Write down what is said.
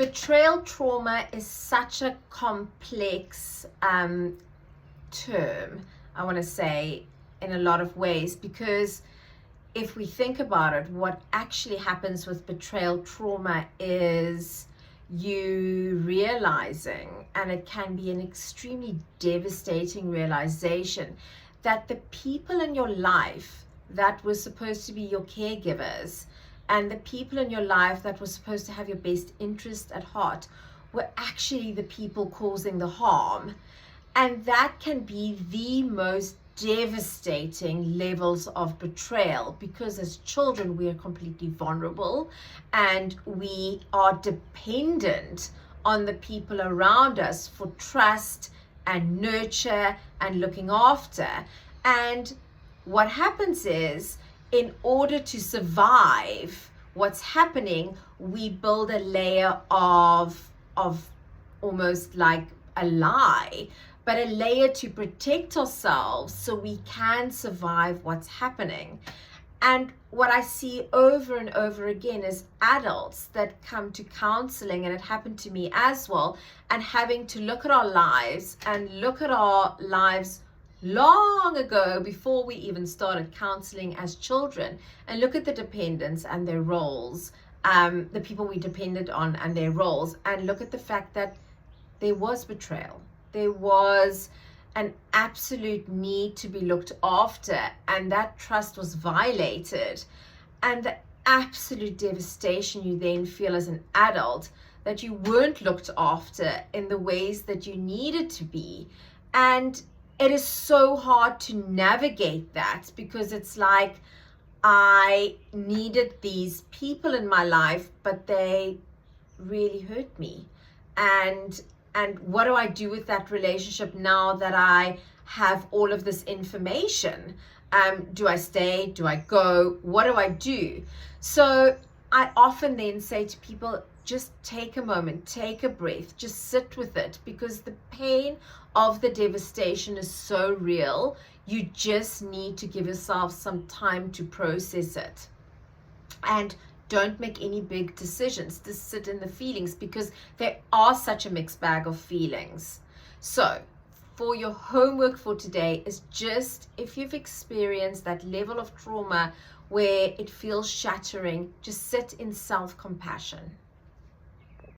Betrayal trauma is such a complex term, I want to say, in a lot of ways, because if we think about it, what actually happens with betrayal trauma is you realizing, and it can be an extremely devastating realization, that the people in your life that were supposed to be your caregivers and the people in your life that were supposed to have your best interest at heart were actually the people causing the harm. And that can be the most devastating levels of betrayal, because as children we are completely vulnerable and we are dependent on the people around us for trust and nurture and looking after. And what happens is, in order to survive what's happening, we build a layer of almost like a lie, but a layer to protect ourselves so we can survive what's happening. And what I see over and over again is adults that come to counseling, and it happened to me as well, and having to look at our lives long ago, before we even started counseling as children, and look at the dependents and their roles, the people we depended on and their roles, and look at the fact that there was betrayal. There was an absolute need to be looked after, and that trust was violated. And the absolute devastation you then feel as an adult, that you weren't looked after in the ways that you needed to be. And it is so hard to navigate that, because it's like, I needed these people in my life, but they really hurt me. And what do I do with that relationship now that I have all of this information? Do I stay? Do I go? What do I do? So I often then say to people, just take a moment, take a breath, just sit with it, because the pain of the devastation is so real. You just need to give yourself some time to process it. And don't make any big decisions. Just sit in the feelings, because there are such a mixed bag of feelings. So for your homework for today is just, if you've experienced that level of trauma where it feels shattering, just sit in self-compassion.